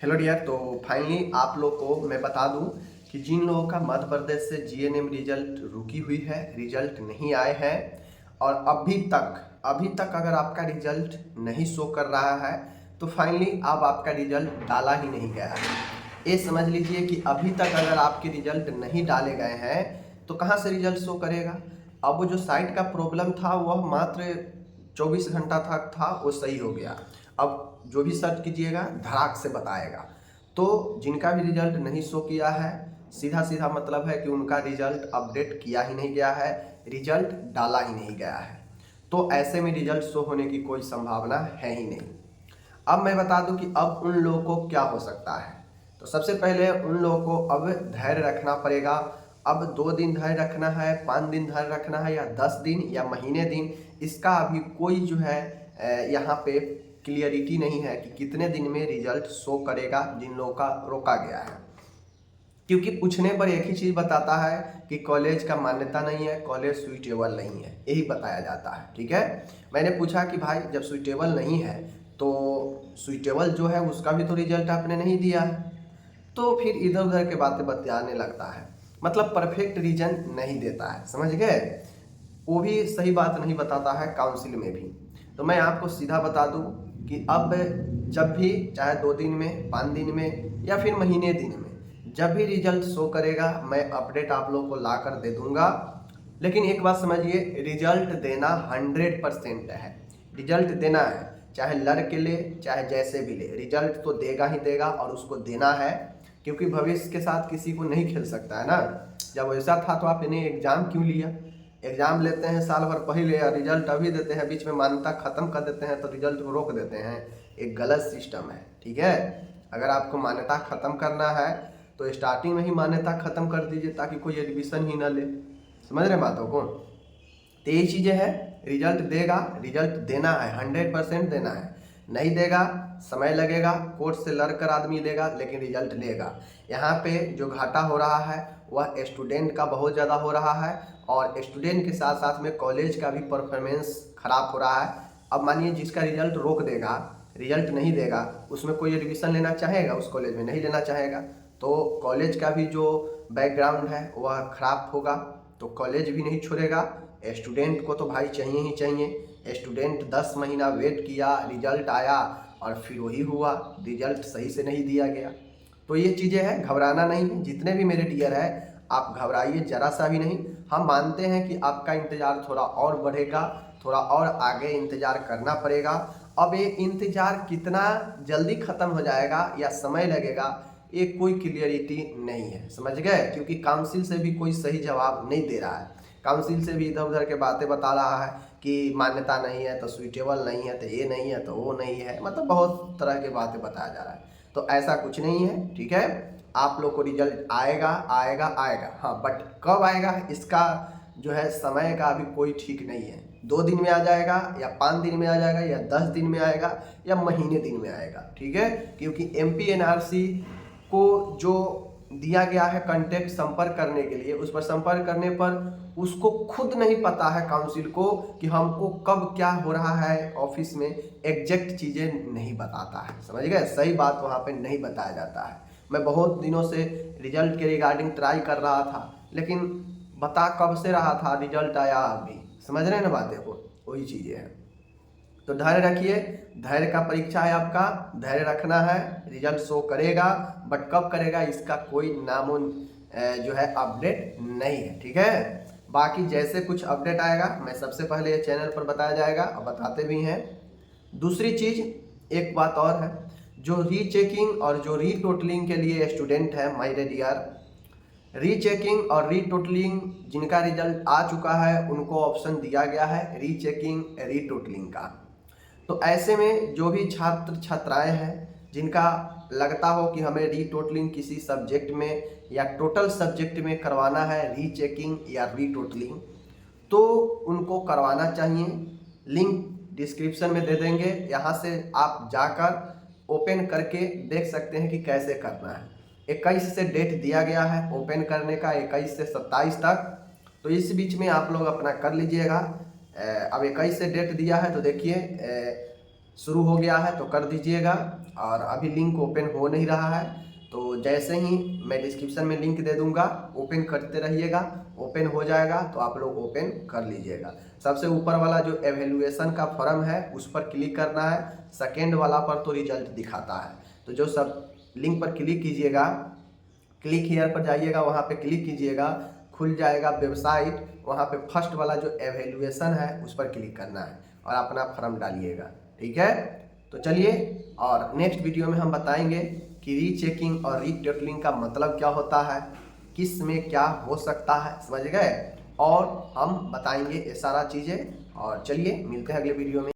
Hello dear. तो finally आप लोग को मैं बता दूं कि जिन लोगों का मध्य प्रदेश से जीएनएम रिजल्ट रुकी हुई है, रिजल्ट नहीं आए हैं और अभी तक अगर आपका रिजल्ट नहीं शो कर रहा है तो फाइनली अब आपका रिजल्ट डाला ही नहीं गया है। ये समझ लीजिए कि अभी तक अगर आपके रिजल्ट नहीं डाले गए हैं तो कहाँ से रिजल्ट शो करेगा। अब वो जो साइट का प्रॉब्लम था वह मात्र 24 घंटा तक था, वो सही हो गया। अब जो भी सर्च कीजिएगा धड़ाक से बताएगा। तो जिनका भी रिजल्ट नहीं शो किया है, सीधा सीधा मतलब है कि उनका रिजल्ट अपडेट किया ही नहीं गया है, रिजल्ट डाला ही नहीं गया है। तो ऐसे में रिजल्ट शो होने की कोई संभावना है ही नहीं। अब मैं बता दूं कि अब उन लोगों को क्या हो सकता है। तो सबसे पहले उन लोगों को अब धैर्य रखना पड़ेगा। अब 2 दिन धैर्य रखना है, 5 दिन धैर्य रखना है, या 10 दिन या महीने दिन, इसका अभी कोई जो है यहाँ पे क्लियरिटी नहीं है कि कितने दिन में रिजल्ट शो करेगा जिन लोगों का रोका गया है। क्योंकि पूछने पर एक ही चीज़ बताता है कि कॉलेज का मान्यता नहीं है, कॉलेज सुइटेबल नहीं है, यही बताया जाता है। ठीक है, मैंने पूछा कि भाई जब सुइटेबल नहीं है तो सुइटेबल जो है उसका भी तो रिजल्ट आपने नहीं दिया है। तो फिर इधर उधर के बातें बतियाने लगता है, मतलब परफेक्ट रीजन नहीं देता है, समझ गए। वो भी सही बात नहीं बताता है काउंसिल में भी। तो मैं आपको सीधा बता दूं कि अब जब भी, चाहे 2 दिन में, 5 दिन में या फिर महीने दिन में, जब भी रिजल्ट शो करेगा मैं अपडेट आप लोग को ला कर दे दूंगा। लेकिन एक बात समझिए, रिजल्ट देना 100% है। रिजल्ट देना है, चाहे लड़के ले चाहे जैसे भी ले, रिजल्ट तो देगा ही देगा और उसको देना है। क्योंकि भविष्य के साथ किसी को नहीं खेल सकता है ना। जब ऐसा था तो आपने एग्जाम क्यों लिया। एग्जाम लेते हैं साल भर पहले और रिजल्ट अभी देते हैं, बीच में मान्यता खत्म कर देते हैं तो रिजल्ट को रोक देते हैं। एक गलत सिस्टम है। ठीक है, अगर आपको मान्यता खत्म करना है तो स्टार्टिंग में ही मान्यता खत्म कर दीजिए ताकि कोई एडमिशन ही ना ले। समझ रहे बातों को। तो यही चीज़ें हैं, रिजल्ट देगा, रिजल्ट देना है, 100% देना है। नहीं देगा, समय लगेगा, कोर्ट से लड़कर आदमी लेगा, लेकिन रिजल्ट लेगा। यहाँ पे जो घाटा हो रहा है वह स्टूडेंट का बहुत ज़्यादा हो रहा है और स्टूडेंट के साथ साथ में कॉलेज का भी परफॉर्मेंस खराब हो रहा है। अब मानिए जिसका रिजल्ट रोक देगा, रिजल्ट नहीं देगा, उसमें कोई एडमिशन लेना चाहेगा, उस कॉलेज में नहीं लेना चाहेगा, तो कॉलेज का भी जो बैकग्राउंड है वह खराब होगा, तो कॉलेज भी नहीं छोड़ेगा। स्टूडेंट को तो भाई चाहिए ही चाहिए। स्टूडेंट 10 महीना वेट किया, रिजल्ट आया और फिर वही हुआ, रिजल्ट सही से नहीं दिया गया। तो ये चीज़ें हैं, घबराना नहीं है। जितने भी मेरे डियर है आप घबराइए ज़रा सा भी नहीं। हम मानते हैं कि आपका इंतज़ार थोड़ा और बढ़ेगा, थोड़ा और आगे इंतज़ार करना पड़ेगा। अब ये इंतज़ार कितना जल्दी ख़त्म हो जाएगा या समय लगेगा, ये कोई क्लियरिटी नहीं है, समझ गए। क्योंकि काउंसिल से भी कोई सही जवाब नहीं दे रहा है। काउंसिल से भी इधर उधर के बातें बता रहा है कि मान्यता नहीं है तो सुइटेबल नहीं है, तो ये नहीं है तो वो नहीं है, मतलब बहुत तरह की बातें बताया जा रहा है। तो ऐसा कुछ नहीं है। ठीक है, आप लोग को रिजल्ट आएगा आएगा आएगा, हाँ, बट कब आएगा इसका जो है समय का अभी कोई ठीक नहीं है। 2 दिन में आ जाएगा या 5 दिन में आ जाएगा या 10 दिन में आएगा या महीने दिन में आएगा। ठीक है, क्योंकि MP-NRC को जो दिया गया है कांटेक्ट संपर्क करने के लिए, उस पर संपर्क करने पर उसको खुद नहीं पता है काउंसिल को कि हमको कब क्या हो रहा है ऑफिस में, एग्जैक्ट चीज़ें नहीं बताता है, समझ गए। सही बात वहाँ पे नहीं बताया जाता है। मैं बहुत दिनों से रिजल्ट के रिगार्डिंग ट्राई कर रहा था, लेकिन बता कब से रहा था, रिजल्ट आया अभी, समझ रहे हैं ना बातें को, वही चीज़ें हैं। तो धैर्य रखिए, धैर्य का परीक्षा है आपका, धैर्य रखना है, रिजल्ट शो करेगा, बट कब करेगा इसका कोई नामो जो है अपडेट नहीं है। ठीक है, बाकी जैसे कुछ अपडेट आएगा मैं सबसे पहले ये चैनल पर बताया जाएगा और बताते भी हैं। दूसरी चीज़, एक बात और है, जो रीचेकिंग और जो रीटोटलिंग के लिए स्टूडेंट है माय डियर, रीचेकिंग और रीटोटलिंग जिनका रिजल्ट आ चुका है उनको ऑप्शन दिया गया है रीचेकिंग रीटोटलिंग का। तो ऐसे में जो भी छात्र छात्राएं हैं जिनका लगता हो कि हमें रीटोटलिंग किसी सब्जेक्ट में या टोटल सब्जेक्ट में करवाना है, रीचेकिंग या रीटोटलिंग, तो उनको करवाना चाहिए। लिंक डिस्क्रिप्शन में दे देंगे, यहाँ से आप जाकर ओपन करके देख सकते हैं कि कैसे करना है। 21 से डेट दिया गया है ओपन करने का, 21 से 27 तक। तो इस बीच में आप लोग अपना कर लीजिएगा। अब 21 से डेट दिया है तो देखिए शुरू हो गया है, तो कर दीजिएगा। और अभी लिंक ओपन हो नहीं रहा है, तो जैसे ही मैं डिस्क्रिप्शन में लिंक दे दूंगा ओपन करते रहिएगा, ओपन हो जाएगा तो आप लोग ओपन कर लीजिएगा। सबसे ऊपर वाला जो एवेल्युएशन का फॉर्म है उस पर क्लिक करना है, सेकेंड वाला पर तो रिजल्ट दिखाता है। तो जो सब लिंक पर क्लिक कीजिएगा, क्लिक हियर पर जाइएगा, वहाँ पे क्लिक कीजिएगा, खुल जाएगा वेबसाइट। वहाँ पे फर्स्ट वाला जो एवेल्युएशन है उस पर क्लिक करना है और अपना फॉर्म डालिएगा, ठीक है। तो चलिए, और नेक्स्ट वीडियो में हम बताएंगे कि रीचेकिंग और रीटोटलिंग का मतलब क्या होता है, किस में क्या हो सकता है, समझ गए। और हम बताएंगे ये सारा चीज़ें। और चलिए मिलते हैं अगले वीडियो में।